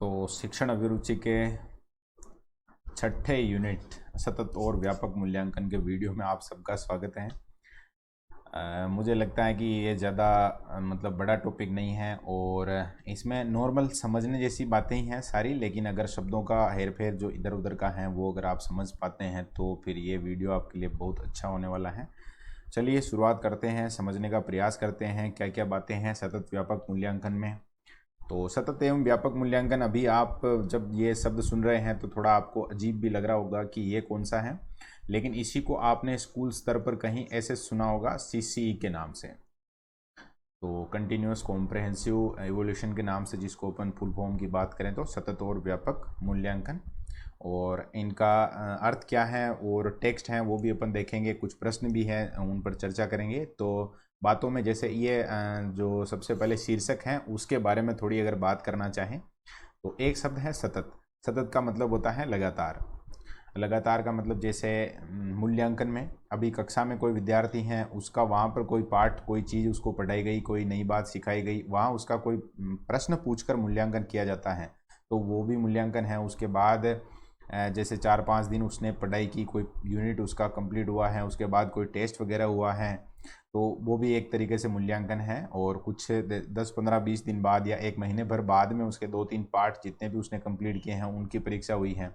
तो शिक्षण अभिरुचि के छठे यूनिट सतत और व्यापक मूल्यांकन के वीडियो में आप सबका स्वागत है। मुझे लगता है कि ये ज़्यादा मतलब बड़ा टॉपिक नहीं है और इसमें नॉर्मल समझने जैसी बातें ही हैं सारी, लेकिन अगर शब्दों का हेर फेर जो इधर उधर का है वो अगर आप समझ पाते हैं तो फिर ये वीडियो आपके लिए बहुत अच्छा होने वाला है। चलिए शुरुआत करते हैं, समझने का प्रयास करते हैं क्या क्या बातें हैं सतत व्यापक मूल्यांकन में। तो सतत एवं व्यापक मूल्यांकन, अभी आप जब ये शब्द सुन रहे हैं तो थोड़ा आपको अजीब भी लग रहा होगा कि ये कौन सा है, लेकिन इसी को आपने स्कूल स्तर पर कहीं ऐसे सुना होगा सीसीई के नाम से। तो कंटिन्यूस कॉम्प्रहेंसिव एवोल्यूशन के नाम से, जिसको अपन फुल फॉर्म की बात करें तो सतत और व्यापक मूल्यांकन। और इनका अर्थ क्या है और टेक्स्ट हैं वो भी अपन देखेंगे, कुछ प्रश्न भी हैं उन पर चर्चा करेंगे। तो बातों में जैसे ये जो सबसे पहले शीर्षक हैं उसके बारे में थोड़ी अगर बात करना चाहें तो एक शब्द है सतत। सतत का मतलब होता है लगातार। लगातार का मतलब जैसे मूल्यांकन में अभी कक्षा में कोई विद्यार्थी हैं, उसका वहाँ पर कोई पाठ कोई चीज़ उसको पढ़ाई गई, कोई नई बात सिखाई गई, वहाँ उसका कोई प्रश्न पूछकर मूल्यांकन किया जाता है तो वो भी मूल्यांकन है। उसके बाद जैसे 4-5 दिन उसने पढ़ाई की, कोई यूनिट उसका कंप्लीट हुआ है, उसके बाद कोई टेस्ट वगैरह हुआ है तो वो भी एक तरीके से मूल्यांकन है। और कुछ 10-15-20 दिन बाद या एक महीने भर बाद में उसके 2-3 पार्ट जितने भी उसने कंप्लीट किए हैं उनकी परीक्षा हुई है।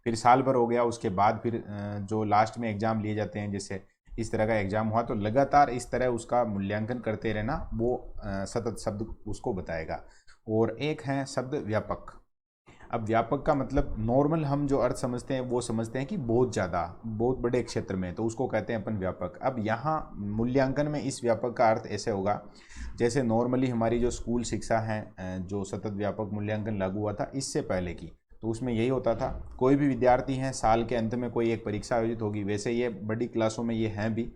फिर साल भर हो गया, उसके बाद फिर जो लास्ट में एग्ज़ाम लिए जाते हैं, जैसे इस तरह का एग्ज़ाम हुआ, तो लगातार इस तरह उसका मूल्यांकन करते रहना वो सतत शब्द उसको बताएगा। और एक है शब्द व्यापक। अब व्यापक का मतलब नॉर्मल हम जो अर्थ समझते हैं वो समझते हैं कि बहुत ज़्यादा, बहुत बड़े क्षेत्र में, तो उसको कहते हैं अपन व्यापक। अब यहाँ मूल्यांकन में इस व्यापक का अर्थ ऐसे होगा, जैसे नॉर्मली हमारी जो स्कूल शिक्षा है, जो सतत व्यापक मूल्यांकन लागू हुआ था इससे पहले की, तो उसमें यही होता था कोई भी विद्यार्थी हैं साल के अंत में कोई एक परीक्षा आयोजित होगी। वैसे ये बड़ी क्लासों में ये हैं भी,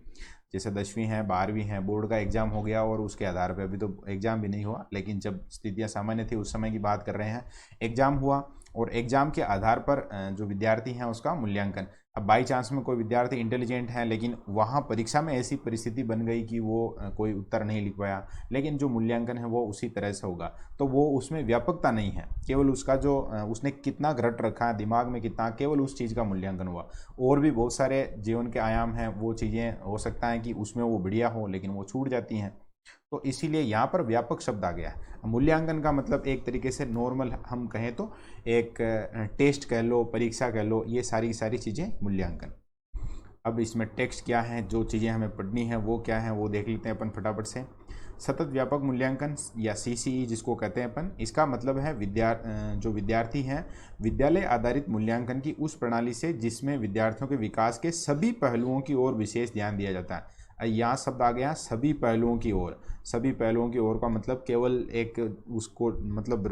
जैसे 10वीं है 12वीं है, बोर्ड का एग्ज़ाम हो गया और उसके आधार पर, अभी तो एग्ज़ाम भी नहीं हुआ लेकिन जब स्थितियां सामान्य थी उस समय की बात कर रहे हैं, एग्ज़ाम हुआ और एग्ज़ाम के आधार पर जो विद्यार्थी हैं उसका मूल्यांकन। अब बाई चांस में कोई विद्यार्थी इंटेलिजेंट है लेकिन वहाँ परीक्षा में ऐसी परिस्थिति बन गई कि वो कोई उत्तर नहीं लिख पाया, लेकिन जो मूल्यांकन है वो उसी तरह से होगा, तो वो उसमें व्यापकता नहीं है, केवल उसका जो उसने कितना रट रखा है दिमाग में कितना, केवल उस चीज़ का मूल्यांकन हुआ। और भी बहुत सारे जीवन के आयाम हैं, वो चीज़ें हो सकता है कि उसमें वो बढ़िया हो लेकिन वो छूट जाती हैं, तो इसीलिए यहाँ पर व्यापक शब्द आ गया है। मूल्यांकन का मतलब एक तरीके से नॉर्मल हम कहें तो एक टेस्ट कह लो, परीक्षा कह लो, ये सारी सारी चीज़ें मूल्यांकन। अब इसमें टेक्स्ट क्या है, जो चीज़ें हमें पढ़नी है वो क्या है वो देख लेते हैं अपन फटाफट से। सतत व्यापक मूल्यांकन या सीसीई जिसको कहते हैं अपन, इसका मतलब है जो विद्यार्थी हैं, विद्यालय आधारित मूल्यांकन की उस प्रणाली से जिसमें विद्यार्थियों के विकास के सभी पहलुओं की ओर विशेष ध्यान दिया जाता है। यहाँ शब्द आ गया सभी पहलुओं की ओर। सभी पहलुओं की ओर का मतलब केवल एक उसको मतलब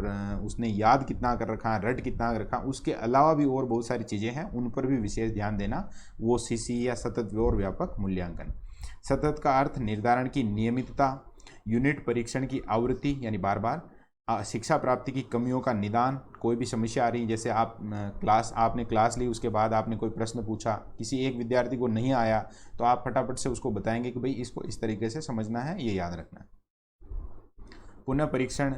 उसने याद कितना कर रखा है, रट कितना कर रखा, उसके अलावा भी और बहुत सारी चीज़ें हैं उन पर भी विशेष ध्यान देना, वो सीसी या सतत और व्यापक मूल्यांकन। सतत का अर्थ निर्धारण की नियमितता, यूनिट परीक्षण की आवृत्ति यानी बार बार, शिक्षा प्राप्ति की कमियों का निदान, कोई भी समस्या आ रही है, जैसे आपने क्लास ली, उसके बाद आपने कोई प्रश्न पूछा, किसी एक विद्यार्थी को नहीं आया तो आप फटाफट से उसको बताएंगे कि भाई इसको इस तरीके से समझना है, ये याद रखना है। पुनः परीक्षण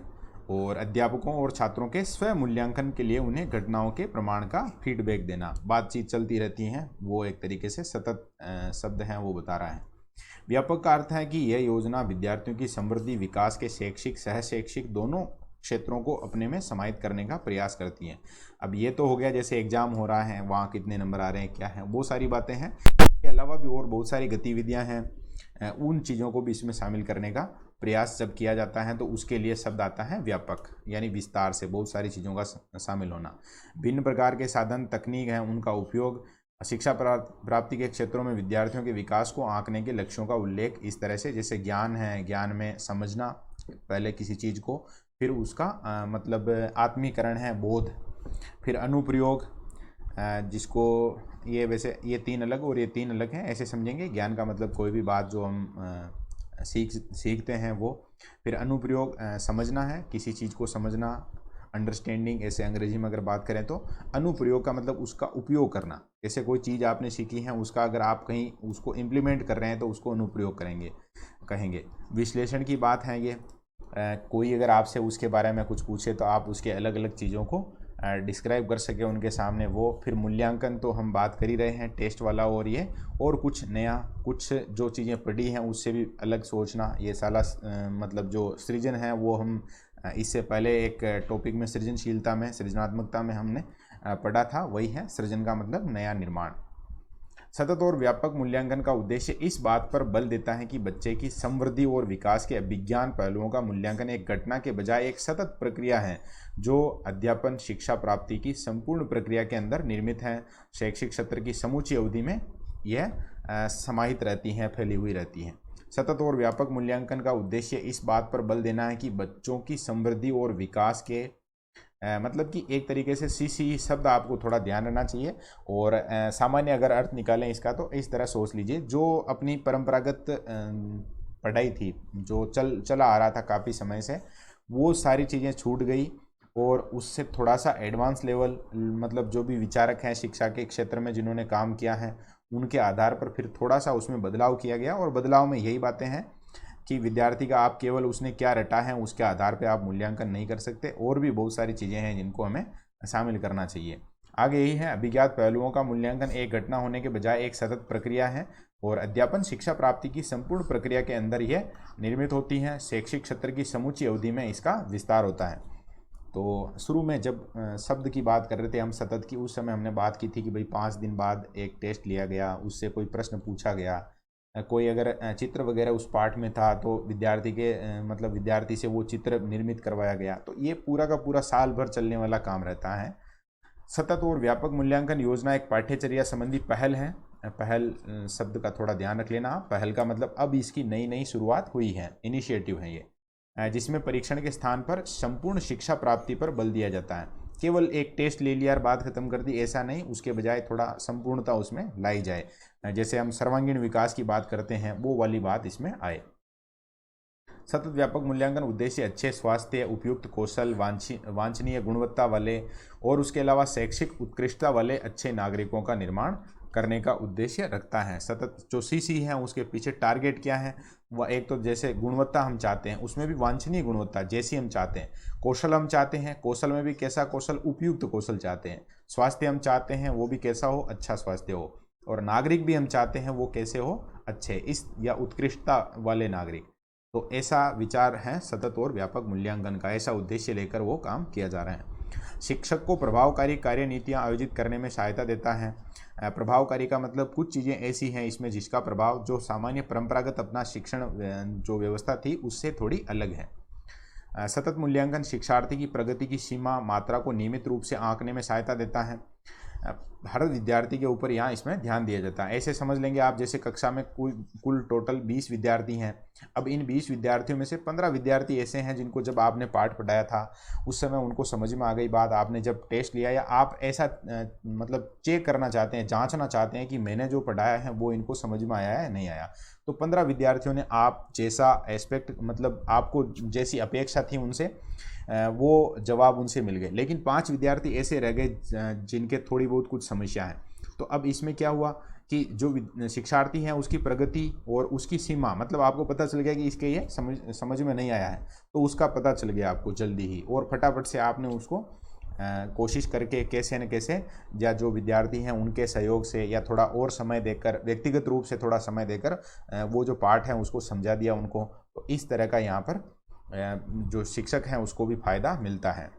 और अध्यापकों और छात्रों के स्व मूल्यांकन के लिए उन्हें घटनाओं के प्रमाण का फीडबैक देना, बातचीत चलती रहती है, वो एक तरीके से सतत शब्द हैं वो बता रहा है। व्यापक का अर्थ है कि यह योजना विद्यार्थियों की समृद्धि विकास के शैक्षिक सह शैक्षिक दोनों क्षेत्रों को अपने में समाहित करने का प्रयास करती है। अब ये तो हो गया जैसे एग्जाम हो रहा है, वहाँ कितने नंबर आ रहे हैं क्या है, वो सारी बातें हैं। इसके अलावा भी और बहुत सारी गतिविधियाँ हैं, उन चीज़ों को भी इसमें शामिल करने का प्रयास जब किया जाता है तो उसके लिए शब्द आता है व्यापक, यानी विस्तार से बहुत सारी चीज़ों का शामिल होना। भिन्न प्रकार के साधन तकनीक हैं उनका उपयोग, शिक्षा प्राप्ति के क्षेत्रों में विद्यार्थियों के विकास को आंकने के लक्ष्यों का उल्लेख इस तरह से, जैसे ज्ञान है, ज्ञान में समझना पहले किसी चीज़ को, फिर उसका मतलब आत्मीकरण है बोध, फिर अनुप्रयोग, जिसको ये वैसे ये 3 अलग और ये 3 अलग हैं ऐसे समझेंगे। ज्ञान का मतलब कोई भी बात जो हम सीखते हैं वो, फिर अनुप्रयोग समझना है, किसी चीज़ को समझना, अंडरस्टैंडिंग ऐसे अंग्रेजी में अगर बात करें तो। अनुप्रयोग का मतलब उसका उपयोग करना, जैसे कोई चीज़ आपने सीखी है उसका अगर आप कहीं उसको इम्प्लीमेंट कर रहे हैं तो उसको अनुप्रयोग करेंगे कहेंगे। विश्लेषण की बात है ये, कोई अगर आपसे उसके बारे में कुछ पूछे तो आप उसके अलग अलग चीज़ों को डिस्क्राइब कर सके उनके सामने। वो फिर मूल्यांकन तो हम बात कर ही रहे हैं टेस्ट वाला, और ये और कुछ नया, कुछ जो चीज़ें पढ़ी हैं उससे भी अलग सोचना, ये सारा मतलब जो सृजन है वो हम इससे पहले एक टॉपिक में सृजनशीलता में, सृजनात्मकता में हमने पढ़ा था, वही है सृजन का मतलब नया निर्माण। सतत और व्यापक मूल्यांकन का उद्देश्य इस बात पर बल देता है कि बच्चे की समृद्धि और विकास के अभिज्ञान पहलुओं का मूल्यांकन एक घटना के बजाय एक सतत प्रक्रिया है जो अध्यापन शिक्षा प्राप्ति की संपूर्ण प्रक्रिया के अंदर निर्मित है। शैक्षिक सत्र की समूची अवधि में यह समाहित रहती हैं, फैली हुई रहती हैं। सतत और व्यापक मूल्यांकन का उद्देश्य इस बात पर बल देना है कि बच्चों की समृद्धि और विकास के मतलब कि एक तरीके से सी शब्द आपको थोड़ा ध्यान रखना चाहिए, और सामान्य अगर अर्थ निकालें इसका तो इस तरह सोच लीजिए, जो अपनी परंपरागत पढ़ाई थी जो चला आ रहा था काफ़ी समय से, वो सारी चीज़ें छूट गई और उससे थोड़ा सा एडवांस लेवल, मतलब जो भी विचारक हैं शिक्षा के क्षेत्र में जिन्होंने काम किया है उनके आधार पर फिर थोड़ा सा उसमें बदलाव किया गया। और बदलाव में यही बातें हैं कि विद्यार्थी का आप केवल उसने क्या रटा है उसके आधार पे आप मूल्यांकन नहीं कर सकते, और भी बहुत सारी चीज़ें हैं जिनको हमें शामिल करना चाहिए। आगे यही है, अभिज्ञात पहलुओं का मूल्यांकन एक घटना होने के बजाय एक सतत प्रक्रिया है और अध्यापन शिक्षा प्राप्ति की संपूर्ण प्रक्रिया के अंदर यह निर्मित होती है। शैक्षिक सत्र की समूची अवधि में इसका विस्तार होता है। तो शुरू में जब शब्द की बात कर रहे थे हम सतत की, उस समय हमने बात की थी कि भाई 5 दिन बाद एक टेस्ट लिया गया, उससे कोई प्रश्न पूछा गया, कोई अगर चित्र वगैरह उस पाठ में था तो विद्यार्थी के मतलब विद्यार्थी से वो चित्र निर्मित करवाया गया। तो ये पूरा का पूरा साल भर चलने वाला काम रहता है। सतत और व्यापक मूल्यांकन योजना एक पाठ्यचर्या संबंधी पहल है। पहल शब्द का थोड़ा ध्यान रख लेना। पहल का मतलब अब इसकी नई नई शुरुआत हुई है, इनिशिएटिव है ये, जिसमें परीक्षण के स्थान पर संपूर्ण शिक्षा प्राप्ति पर बल दिया जाता है। केवल एक टेस्ट ले लिया और बात खत्म कर दी, ऐसा नहीं, उसके बजाय थोड़ा संपूर्णता उसमें लाई जाए। जैसे हम सर्वांगीण विकास की बात करते हैं वो वाली बात इसमें आए। सतत व्यापक मूल्यांकन उद्देश्य अच्छे स्वास्थ्य, उपयुक्त कौशल, वांछनीय गुणवत्ता वाले और उसके अलावा शैक्षिक उत्कृष्टता वाले अच्छे नागरिकों का निर्माण करने का उद्देश्य रखता है। सतत जो सी है उसके पीछे टारगेट क्या है, वह एक तो जैसे गुणवत्ता हम चाहते हैं उसमें भी वांछनीय गुणवत्ता जैसी हम चाहते हैं, कौशल हम चाहते हैं, कौशल में भी कैसा कौशल, उपयुक्त कौशल चाहते हैं, स्वास्थ्य हम चाहते हैं वो भी कैसा हो, अच्छा स्वास्थ्य हो, और नागरिक भी हम चाहते हैं वो कैसे हो, अच्छे इस या उत्कृष्टता वाले नागरिक। तो ऐसा विचार है सतत और व्यापक मूल्यांकन का, ऐसा उद्देश्य लेकर वो काम किया जा रहा है। शिक्षक को प्रभावकारी कार्य नीतियाँ आयोजित करने में सहायता देता है। प्रभावकारी का मतलब कुछ चीज़ें ऐसी हैं इसमें जिसका प्रभाव जो सामान्य परंपरागत अपना शिक्षण जो व्यवस्था थी उससे थोड़ी अलग है। सतत मूल्यांकन शिक्षार्थी की प्रगति की सीमा मात्रा को नियमित रूप से आंकने में सहायता देता है। हर विद्यार्थी के ऊपर यहाँ इसमें ध्यान दिया जाता है। ऐसे समझ लेंगे आप जैसे कक्षा में कुल टोटल 20 विद्यार्थी हैं। अब इन 20 विद्यार्थियों में से 15 विद्यार्थी ऐसे हैं जिनको जब आपने पाठ पढ़ाया था उस समय उनको समझ में आ गई बात, आपने जब टेस्ट लिया या आप ऐसा मतलब चेक करना चाहते हैं, जांचना चाहते हैं कि मैंने जो पढ़ाया है वो इनको समझ में आया है नहीं आया, तो 15 विद्यार्थियों ने आप जैसा एस्पेक्ट मतलब आपको जैसी अपेक्षा थी उनसे वो जवाब उनसे मिल गए। लेकिन 5 विद्यार्थी ऐसे रह गए जिनके थोड़ी बहुत कुछ समस्या है। तो अब इसमें क्या हुआ कि जो शिक्षार्थी हैं उसकी प्रगति और उसकी सीमा मतलब आपको पता चल गया कि इसके ये समझ में नहीं आया है, तो उसका पता चल गया आपको जल्दी ही, और फटाफट से आपने उसको कोशिश करके कैसे न कैसे या जो विद्यार्थी हैं उनके सहयोग से या थोड़ा और समय देकर, व्यक्तिगत रूप से थोड़ा समय देकर वो जो पाठ है उसको समझा दिया उनको। तो इस तरह का यहाँ पर जो शिक्षक हैं उसको भी फ़ायदा मिलता है,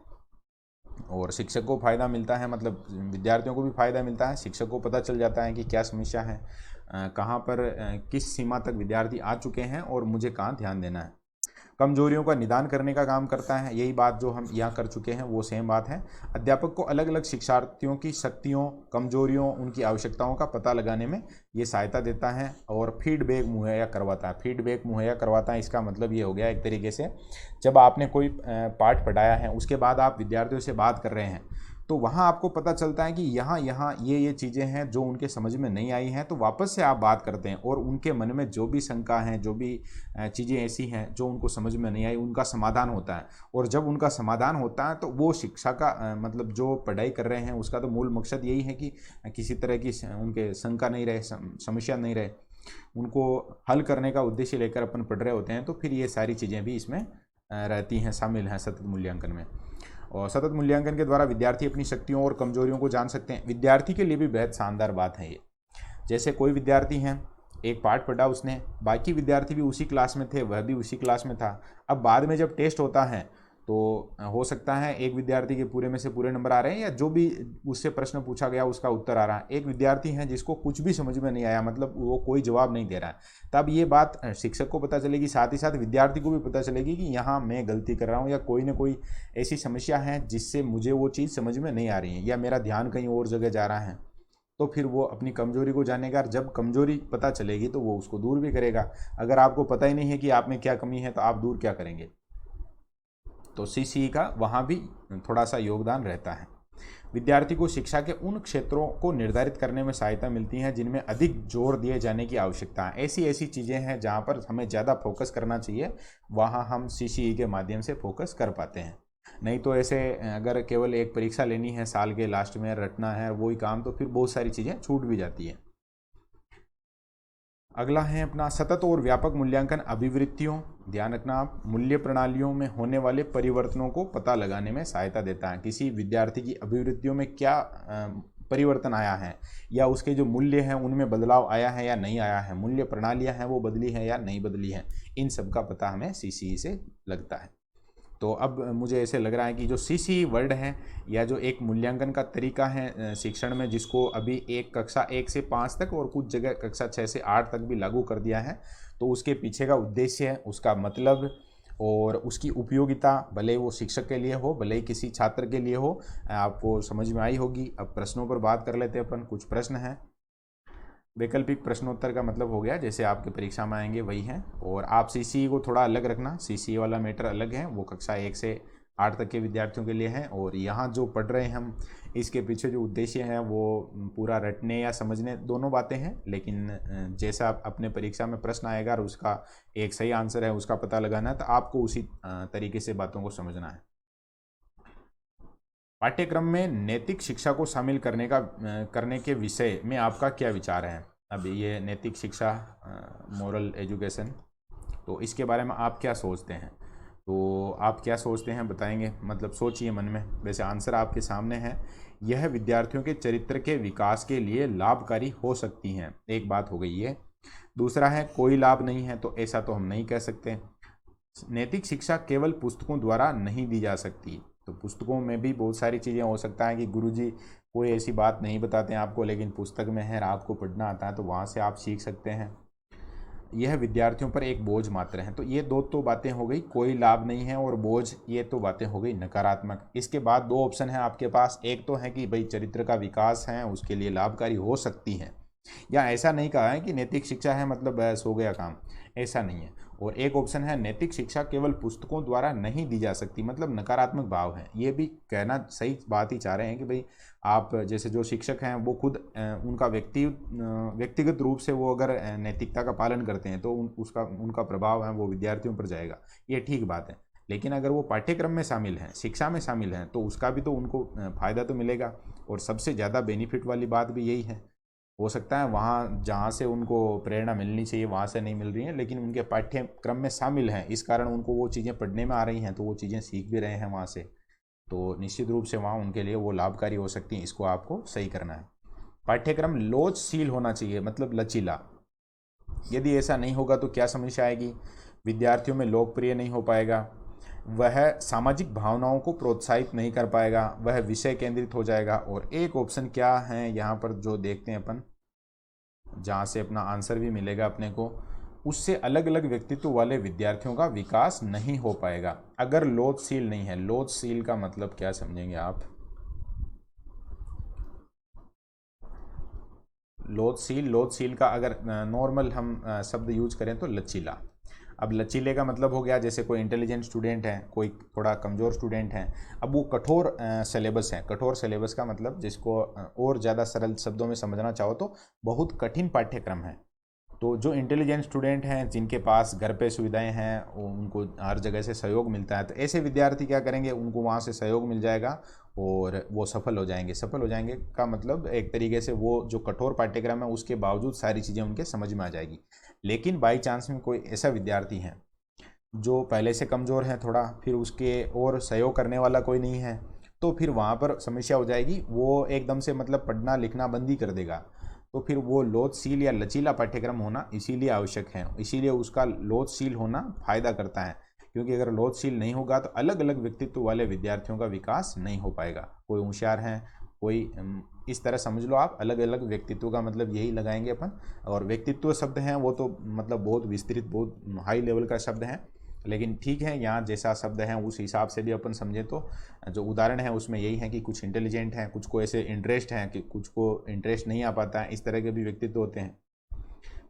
और शिक्षक को फ़ायदा मिलता है मतलब विद्यार्थियों को भी फ़ायदा मिलता है। शिक्षक को पता चल जाता है कि क्या समस्या है, कहाँ पर किस सीमा तक विद्यार्थी आ चुके हैं और मुझे कहाँ ध्यान देना है। कमजोरियों का निदान करने का काम करता है, यही बात जो हम यहाँ कर चुके हैं वो सेम बात है। अध्यापक को अलग अलग शिक्षार्थियों की शक्तियों, कमजोरियों, उनकी आवश्यकताओं का पता लगाने में ये सहायता देता है और फीडबैक मुहैया करवाता है। फीडबैक मुहैया करवाता है इसका मतलब ये हो गया एक तरीके से जब आपने कोई पाठ पढ़ाया है उसके बाद आप विद्यार्थियों से बात कर रहे हैं तो वहाँ आपको पता चलता है कि यहाँ ये चीज़ें हैं जो उनके समझ में नहीं आई हैं, तो वापस से आप बात करते हैं और उनके मन में जो भी शंका हैं, जो भी चीज़ें ऐसी हैं जो उनको समझ में नहीं आई, उनका समाधान होता है। और जब उनका समाधान होता है तो वो शिक्षा का मतलब जो पढ़ाई कर रहे हैं उसका तो मूल मकसद यही है कि किसी तरह की उनके शंका नहीं रहे, समस्या नहीं रहे, उनको हल करने का उद्देश्य लेकर अपन पढ़ रहे होते हैं। तो फिर ये सारी चीज़ें भी इसमें रहती हैं, शामिल हैं सतत मूल्यांकन में। और सतत मूल्यांकन के द्वारा विद्यार्थी अपनी शक्तियों और कमजोरियों को जान सकते हैं। विद्यार्थी के लिए भी बेहद शानदार बात है ये। जैसे कोई विद्यार्थी हैं, एक पाठ पढ़ा उसने, बाकी विद्यार्थी भी उसी क्लास में थे, वह भी उसी क्लास में था। अब बाद में जब टेस्ट होता है तो हो सकता है एक विद्यार्थी के पूरे में से पूरे नंबर आ रहे हैं, या जो भी उससे प्रश्न पूछा गया उसका उत्तर आ रहा है। एक विद्यार्थी है जिसको कुछ भी समझ में नहीं आया, मतलब वो कोई जवाब नहीं दे रहा है। तब ये बात शिक्षक को पता चलेगी, साथ ही साथ विद्यार्थी को भी पता चलेगी कि यहाँ मैं गलती कर रहा हूँ, या कोई ना कोई ऐसी समस्या है जिससे मुझे वो चीज़ समझ में नहीं आ रही है, या मेरा ध्यान कहीं और जगह जा रहा है। तो फिर वो अपनी कमजोरी को जानेगा, जब कमजोरी पता चलेगी तो वो उसको दूर भी करेगा। अगर आपको पता ही नहीं है कि आप में क्या कमी है तो आप दूर क्या करेंगे। तो सीसीई का वहाँ भी थोड़ा सा योगदान रहता है। विद्यार्थी को शिक्षा के उन क्षेत्रों को निर्धारित करने में सहायता मिलती है जिनमें अधिक जोर दिए जाने की आवश्यकता है। ऐसी ऐसी चीज़ें हैं जहाँ पर हमें ज़्यादा फोकस करना चाहिए, वहाँ हम सीसीई के माध्यम से फोकस कर पाते हैं। नहीं तो ऐसे अगर केवल एक परीक्षा लेनी है साल के लास्ट में, रटना है वही काम, तो फिर बहुत सारी चीज़ें छूट भी जाती है। अगला है अपना सतत और व्यापक मूल्यांकन अभिवृत्तियों, ध्यान रखना आप, मूल्य प्रणालियों में होने वाले परिवर्तनों को पता लगाने में सहायता देता है। किसी विद्यार्थी की अभिवृत्तियों में क्या परिवर्तन आया है, या उसके जो मूल्य हैं उनमें बदलाव आया है या नहीं आया है, मूल्य प्रणालियां हैं वो बदली है या नहीं बदली है, इन सब का पता हमें सीसीई से लगता है। तो अब मुझे ऐसे लग रहा है कि जो सीसीई वर्ड है, या जो एक मूल्यांकन का तरीका है शिक्षण में, जिसको अभी एक कक्षा 1 से 5 तक और कुछ जगह कक्षा 6 से 8 तक भी लागू कर दिया है, तो उसके पीछे का उद्देश्य, उसका मतलब और उसकी उपयोगिता, भले वो शिक्षक के लिए हो भले ही किसी छात्र के लिए हो, आपको समझ में आई होगी। अब प्रश्नों पर बात कर लेते हैं अपन। कुछ प्रश्न हैं। वैकल्पिक प्रश्नोत्तर का मतलब हो गया जैसे आपके परीक्षा में आएंगे वही है, और आप सीसीई को थोड़ा अलग रखना, सीसीई वाला मैटर अलग है, वो कक्षा 1 से 8 तक के विद्यार्थियों के लिए है। और यहाँ जो पढ़ रहे हैं हम, इसके पीछे जो उद्देश्य है वो पूरा रटने या समझने दोनों बातें हैं, लेकिन जैसा अपने परीक्षा में प्रश्न आएगा और उसका एक सही आंसर है उसका पता लगाना है, तो आपको उसी तरीके से बातों को समझना है। पाठ्यक्रम में नैतिक शिक्षा को शामिल करने के विषय में आपका क्या विचार है। अब ये नैतिक शिक्षा, मोरल एजुकेशन, तो इसके बारे में आप क्या सोचते हैं। तो आप क्या सोचते हैं बताएंगे, मतलब सोचिए मन में। वैसे आंसर आपके सामने है। यह विद्यार्थियों के चरित्र के विकास के लिए लाभकारी हो सकती हैं, एक बात हो गई है। दूसरा है कोई लाभ नहीं है, तो ऐसा तो हम नहीं कह सकते। नैतिक शिक्षा केवल पुस्तकों द्वारा नहीं दी जा सकती, तो पुस्तकों में भी बहुत सारी चीज़ें हो सकता है कि गुरुजी कोई ऐसी बात नहीं बताते हैं आपको, लेकिन पुस्तक में है, आपको पढ़ना आता है तो वहाँ से आप सीख सकते हैं। यह विद्यार्थियों पर एक बोझ मात्र है, तो ये दो तो बातें हो गई, कोई लाभ नहीं है और बोझ, ये तो बातें हो गई नकारात्मक। इसके बाद दो ऑप्शन है आपके पास, एक तो है कि भाई चरित्र का विकास है उसके लिए लाभकारी हो सकती है, या ऐसा नहीं कहा है कि नैतिक शिक्षा है मतलब बस हो गया काम, ऐसा नहीं है। और एक ऑप्शन है नैतिक शिक्षा केवल पुस्तकों द्वारा नहीं दी जा सकती, मतलब नकारात्मक भाव है। ये भी कहना सही बात ही चाह रहे हैं कि भाई आप जैसे जो शिक्षक हैं वो खुद उनका व्यक्तिगत रूप से वो अगर नैतिकता का पालन करते हैं तो उनका प्रभाव है वो विद्यार्थियों पर जाएगा, ये ठीक बात है। लेकिन अगर वो पाठ्यक्रम में शामिल हैं, शिक्षा में शामिल हैं, तो उसका भी तो उनको फ़ायदा तो मिलेगा। और सबसे ज़्यादा बेनिफिट वाली बात भी यही है। हो सकता है वहाँ जहाँ से उनको प्रेरणा मिलनी चाहिए वहाँ से नहीं मिल रही है, लेकिन उनके पाठ्यक्रम में शामिल हैं, इस कारण उनको वो चीज़ें पढ़ने में आ रही हैं, तो वो चीज़ें सीख भी रहे हैं वहाँ से, तो निश्चित रूप से वहाँ उनके लिए वो लाभकारी हो सकती हैं। इसको आपको सही करना है। पाठ्यक्रम लोचशील होना चाहिए, मतलब लचीला। यदि ऐसा नहीं होगा तो क्या समस्या आएगी, विद्यार्थियों में लोकप्रिय नहीं हो पाएगा, वह सामाजिक भावनाओं को प्रोत्साहित नहीं कर पाएगा, वह विषय केंद्रित हो जाएगा। और एक ऑप्शन क्या है यहाँ पर जो देखते हैं अपन, जहाँ से अपना आंसर भी मिलेगा अपने को, उससे अलग अलग व्यक्तित्व वाले विद्यार्थियों का विकास नहीं हो पाएगा अगर लोचशील नहीं है। लोचशील का मतलब क्या समझेंगे आप, लोचशील का अगर नॉर्मल हम शब्द यूज करें तो लचीला। अब लचीले का मतलब हो गया जैसे कोई इंटेलिजेंट स्टूडेंट है, कोई थोड़ा कमज़ोर स्टूडेंट है, अब वो कठोर सिलेबस है। कठोर सिलेबस का मतलब जिसको और ज़्यादा सरल शब्दों में समझना चाहो तो बहुत कठिन पाठ्यक्रम है। तो जो इंटेलिजेंट स्टूडेंट हैं जिनके पास घर पे सुविधाएं हैं, उनको हर जगह से सहयोग मिलता है, तो ऐसे विद्यार्थी क्या करेंगे, उनको वहाँ से सहयोग मिल जाएगा और वो सफल हो जाएंगे। सफल हो जाएंगे का मतलब एक तरीके से वो जो कठोर पाठ्यक्रम है उसके बावजूद सारी चीज़ें उनके समझ में आ जाएगी। लेकिन बाई चांस में कोई ऐसा विद्यार्थी है जो पहले से कमज़ोर है थोड़ा, फिर उसके और सहयोग करने वाला कोई नहीं है, तो फिर वहाँ पर समस्या हो जाएगी। वो एकदम से मतलब पढ़ना लिखना बंद ही कर देगा। तो फिर वो लोचशील या लचीला पाठ्यक्रम होना इसीलिए आवश्यक है, इसीलिए उसका लोचशील होना फायदा करता है। क्योंकि अगर लोचशील नहीं होगा तो अलग अलग व्यक्तित्व वाले विद्यार्थियों का विकास नहीं हो पाएगा। कोई होशियार है, कोई इस तरह समझ लो आप, अलग अलग व्यक्तित्व का मतलब यही लगाएंगे अपन। और व्यक्तित्व शब्द हैं वो तो मतलब बहुत विस्तृत, बहुत हाई लेवल का शब्द है, लेकिन ठीक है, यहाँ जैसा शब्द है उस हिसाब से भी अपन समझे तो जो उदाहरण है उसमें यही है कि कुछ इंटेलिजेंट हैं, कुछ को ऐसे इंटरेस्ट हैं कि कुछ को इंटरेस्ट नहीं आ पाता है, इस तरह के भी व्यक्तित्व होते हैं।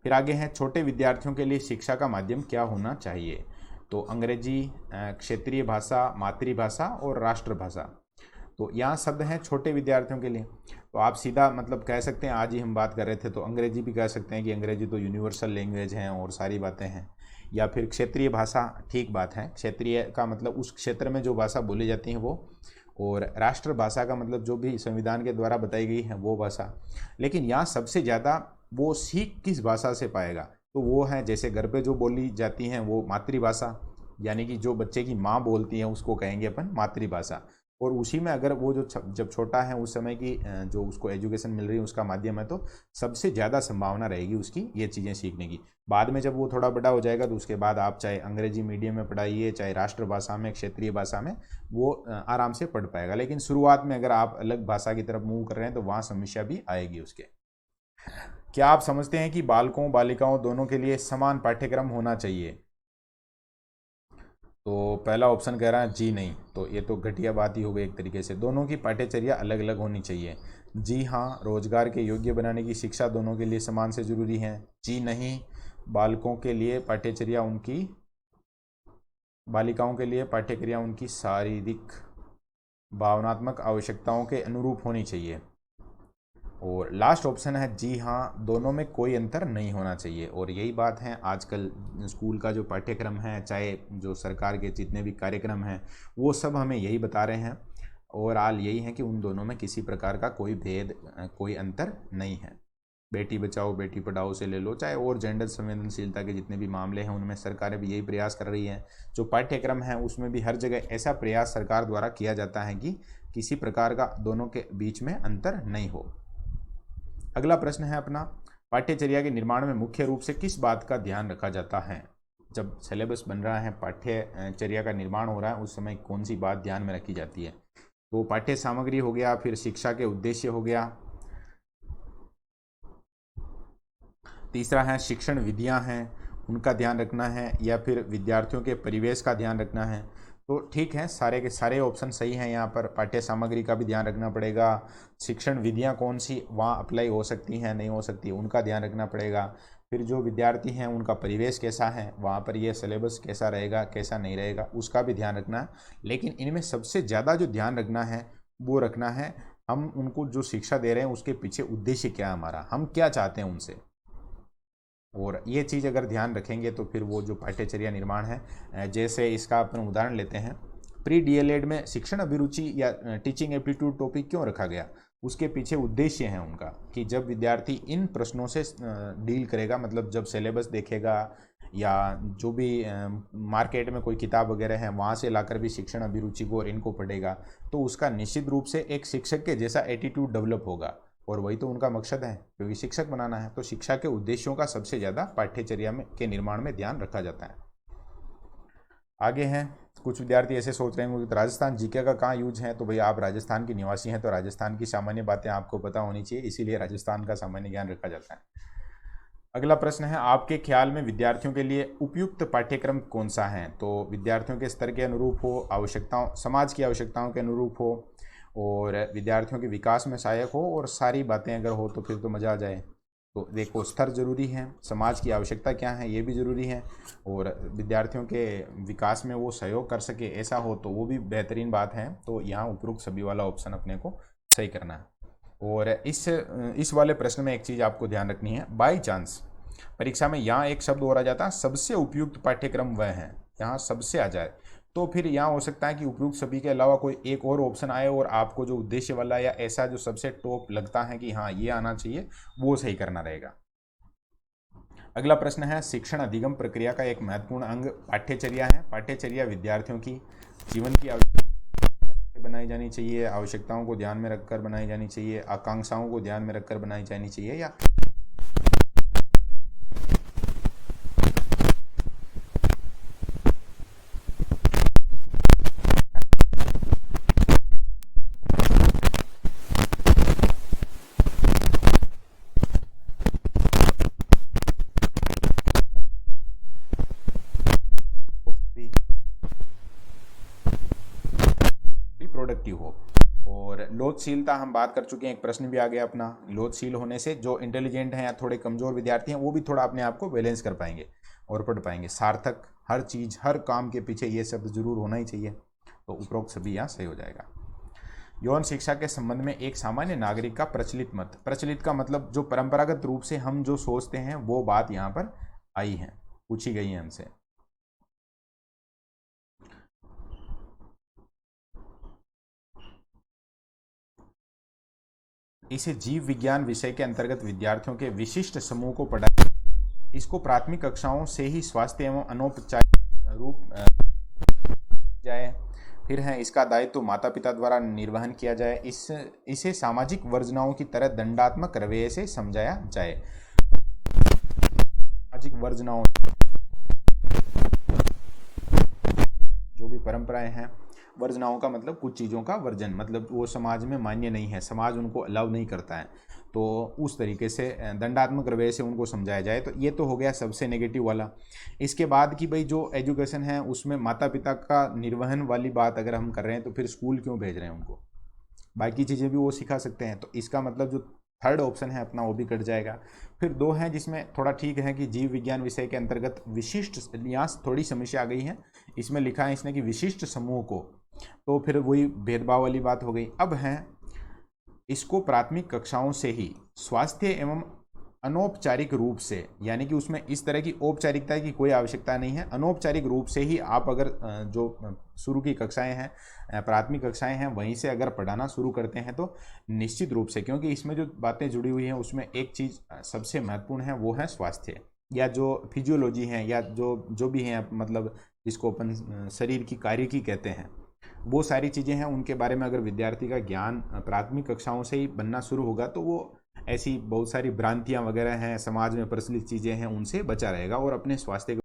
फिर आगे हैं, छोटे विद्यार्थियों के लिए शिक्षा का माध्यम क्या होना चाहिए? तो अंग्रेजी, क्षेत्रीय भाषा, मातृभाषा और राष्ट्रभाषा। तो यहाँ शब्द हैं छोटे विद्यार्थियों के लिए, तो आप सीधा मतलब कह सकते हैं, आज ही हम बात कर रहे थे तो अंग्रेजी भी कह सकते हैं कि अंग्रेजी तो यूनिवर्सल लैंग्वेज है और सारी बातें हैं। या फिर क्षेत्रीय भाषा, ठीक बात है, क्षेत्रीय का मतलब उस क्षेत्र में जो भाषा बोली जाती है वो, और राष्ट्रभाषा का मतलब जो भी संविधान के द्वारा बताई गई है वो भाषा। लेकिन यहाँ सबसे ज़्यादा वो सीख किस भाषा से पाएगा, तो वो है जैसे घर पे जो बोली जाती हैं वो मातृभाषा, यानी कि जो बच्चे की माँ बोलती है उसको कहेंगे अपन मातृभाषा। और उसी में अगर वो जो जब छोटा है उस समय की जो उसको एजुकेशन मिल रही है उसका माध्यम है, तो सबसे ज़्यादा संभावना रहेगी उसकी ये चीज़ें सीखने की। बाद में जब वो थोड़ा बड़ा हो जाएगा तो उसके बाद आप चाहे अंग्रेजी मीडियम में पढ़ाइए, चाहे राष्ट्रभाषा में, क्षेत्रीय भाषा में, वो आराम से पढ़ पाएगा। लेकिन शुरुआत में अगर आप अलग भाषा की तरफ मूव कर रहे हैं तो वहाँ समस्या भी आएगी उसके। क्या आप समझते हैं कि बालकों बालिकाओं दोनों के लिए समान पाठ्यक्रम होना चाहिए? तो पहला ऑप्शन कह रहा है जी नहीं, तो ये तो घटिया बात ही हो गई एक तरीके से। दोनों की पाठ्यचर्या अलग अलग होनी चाहिए। जी हाँ, रोजगार के योग्य बनाने की शिक्षा दोनों के लिए समान से जरूरी है। जी नहीं, बालकों के लिए पाठ्यचर्या उनकी, बालिकाओं के लिए पाठ्यक्रिया उनकी शारीरिक भावनात्मक आवश्यकताओं के अनुरूप होनी चाहिए। और लास्ट ऑप्शन है जी हाँ, दोनों में कोई अंतर नहीं होना चाहिए। और यही बात है, आजकल स्कूल का जो पाठ्यक्रम है, चाहे जो सरकार के जितने भी कार्यक्रम हैं, वो सब हमें यही बता रहे हैं। और हाल यही है कि उन दोनों में किसी प्रकार का कोई भेद, कोई अंतर नहीं है। बेटी बचाओ बेटी पढ़ाओ से ले लो, चाहे और जेंडर संवेदनशीलता के जितने भी मामले हैं उनमें सरकारें भी यही प्रयास कर रही हैं। जो पाठ्यक्रम है उसमें भी हर जगह ऐसा प्रयास सरकार द्वारा किया जाता है कि किसी प्रकार का दोनों के बीच में अंतर नहीं हो। अगला प्रश्न है अपना, पाठ्यचर्या के निर्माण में मुख्य रूप से किस बात का ध्यान रखा जाता है? जब सिलेबस बन रहा है, पाठ्यचर्या का निर्माण हो रहा है, उस समय कौन सी बात ध्यान में रखी जाती है? तो पाठ्य सामग्री हो गया, फिर शिक्षा के उद्देश्य हो गया, तीसरा है शिक्षण विधियां हैं उनका ध्यान रखना है, या फिर विद्यार्थियों के परिवेश का ध्यान रखना है। तो ठीक है, सारे के सारे ऑप्शन सही हैं। यहाँ पर पाठ्य सामग्री का भी ध्यान रखना पड़ेगा, शिक्षण विधियाँ कौन सी वहाँ अप्लाई हो सकती हैं नहीं हो सकती उनका ध्यान रखना पड़ेगा, फिर जो विद्यार्थी हैं उनका परिवेश कैसा है, वहाँ पर ये सिलेबस कैसा रहेगा कैसा नहीं रहेगा उसका भी ध्यान रखना है। लेकिन इनमें सबसे ज़्यादा जो ध्यान रखना है वो रखना है, हम उनको जो शिक्षा दे रहे हैं उसके पीछे उद्देश्य क्या है हमारा, हम क्या चाहते हैं उनसे। और ये चीज़ अगर ध्यान रखेंगे तो फिर वो जो पाठ्यचर्या निर्माण है, जैसे इसका अपन उदाहरण लेते हैं, प्री डीएलएड में शिक्षण अभिरुचि या टीचिंग एप्टीट्यूड टॉपिक क्यों रखा गया? उसके पीछे उद्देश्य है उनका कि जब विद्यार्थी इन प्रश्नों से डील करेगा, मतलब जब सिलेबस देखेगा या जो भी मार्केट में कोई किताब वगैरह है वहाँ से लाकर भी शिक्षण अभिरुचि को और इनको पढ़ेगा, तो उसका निश्चित रूप से एक शिक्षक के जैसा एटीट्यूड डेवलप होगा। और वही तो उनका मकसद है, क्योंकि शिक्षक बनाना है। तो शिक्षा के उद्देश्यों का सबसे ज़्यादा पाठ्यचर्या में के निर्माण में ध्यान रखा जाता है। आगे हैं, कुछ विद्यार्थी ऐसे सोच रहे होंगे तो राजस्थान जीके का कहाँ यूज है? तो भाई आप राजस्थान के निवासी हैं तो राजस्थान की सामान्य बातें आपको पता होनी चाहिए, इसीलिए राजस्थान का सामान्य ज्ञान रखा जाता है। अगला प्रश्न है, आपके ख्याल में विद्यार्थियों के लिए उपयुक्त पाठ्यक्रम कौन सा है? तो विद्यार्थियों के स्तर के अनुरूप हो, आवश्यकताओं, समाज की आवश्यकताओं के अनुरूप हो, और विद्यार्थियों के विकास में सहायक हो, और सारी बातें अगर हो तो फिर तो मज़ा आ जाए। तो देखो, स्तर जरूरी है, समाज की आवश्यकता क्या है ये भी ज़रूरी है, और विद्यार्थियों के विकास में वो सहयोग कर सके ऐसा हो तो वो भी बेहतरीन बात है। तो यहाँ उपरोक्त सभी वाला ऑप्शन अपने को सही करना है। और इस वाले प्रश्न में एक चीज़ आपको ध्यान रखनी है, बाई चांस परीक्षा में यहाँ एक शब्द और आ जाता है, सबसे उपयुक्त पाठ्यक्रम वह है, यहाँ सबसे आ जाए तो फिर यहाँ हो सकता है कि उपयुक्त सभी के अलावा कोई एक और ऑप्शन आए और आपको जो उद्देश्य वाला या ऐसा जो सबसे टॉप लगता है कि हाँ ये आना चाहिए वो सही करना रहेगा। अगला प्रश्न है, शिक्षण अधिगम प्रक्रिया का एक महत्वपूर्ण अंग पाठ्यचर्या है। पाठ्यचर्या विद्यार्थियों की जीवन की आवश्यकताएं बनाई जानी चाहिए, आवश्यकताओं को ध्यान में रखकर बनाई जानी चाहिए, आकांक्षाओं को ध्यान में रखकर बनाई जानी चाहिए, या प्रोडक्टिव हो। और लोचशीलता हम बात कर चुके हैं, एक प्रश्न भी आ गया अपना। लोचशील होने से जो इंटेलिजेंट हैं या थोड़े कमजोर विद्यार्थी हैं वो भी थोड़ा अपने आप को बैलेंस कर पाएंगे और पढ़ पाएंगे। सार्थक, हर चीज हर काम के पीछे ये शब्द जरूर होना ही चाहिए, तो उपरोक्त सभी यहाँ सही हो जाएगा। यौन शिक्षा के संबंध में एक सामान्य नागरिक का प्रचलित मत। प्रचलित का मतलब जो परंपरागत रूप से हम जो सोचते हैं वो बात यहाँ पर आई है, पूछी गई है हमसे। इसे जीव विज्ञान विषय के अंतर्गत विद्यार्थियों के विशिष्ट समूह को पढ़ाया, इसको प्राथमिक कक्षाओं से ही स्वास्थ्य एवं अनौपचारिक रूप जाए। फिर है, इसका दायित्व माता पिता द्वारा निर्वहन किया जाए। इसे सामाजिक वर्जनाओं की तरह दंडात्मक रवैये से समझाया जाए। सामाजिक वर्जनाओं, जो भी परंपराएं हैं, वर्जनाओं का मतलब कुछ चीज़ों का वर्जन, मतलब वो समाज में मान्य नहीं है, समाज उनको अलाउ नहीं करता है, तो उस तरीके से दंडात्मक रवैये से उनको समझाया जाए। तो ये तो हो गया सबसे नेगेटिव वाला। इसके बाद कि भाई जो एजुकेशन है उसमें माता पिता का निर्वहन वाली बात अगर हम कर रहे हैं तो फिर स्कूल क्यों भेज रहे हैं उनको, बाकी चीज़ें भी वो सिखा सकते हैं। तो इसका मतलब जो थर्ड ऑप्शन है अपना वो भी कट जाएगा। फिर दो हैं जिसमें थोड़ा ठीक है कि जीव विज्ञान विषय के अंतर्गत विशिष्ट, यहाँ थोड़ी समस्या आ गई है, इसमें लिखा है इसने कि विशिष्ट समूह को, तो फिर वही भेदभाव वाली बात हो गई। अब है, इसको प्राथमिक कक्षाओं से ही स्वास्थ्य एवं अनौपचारिक रूप से, यानी कि उसमें इस तरह की औपचारिकता की कोई आवश्यकता नहीं है, अनौपचारिक रूप से ही आप अगर जो शुरू की कक्षाएं हैं, प्राथमिक कक्षाएं हैं, वहीं से अगर पढ़ाना शुरू करते हैं तो निश्चित रूप से, क्योंकि इसमें जो बातें जुड़ी हुई हैं उसमें एक चीज़ सबसे महत्वपूर्ण है, वो है स्वास्थ्य, या जो फिजियोलॉजी है, या जो भी हैं, मतलब जिसको अपन शरीर की कार्यकी कहते हैं, वो सारी चीज़ें हैं, उनके बारे में अगर विद्यार्थी का ज्ञान प्राथमिक कक्षाओं से ही बनना शुरू होगा तो वो ऐसी बहुत सारी भ्रांतियां वगैरह हैं, समाज में प्रचलित चीज़ें हैं, उनसे बचा रहेगा और अपने स्वास्थ्य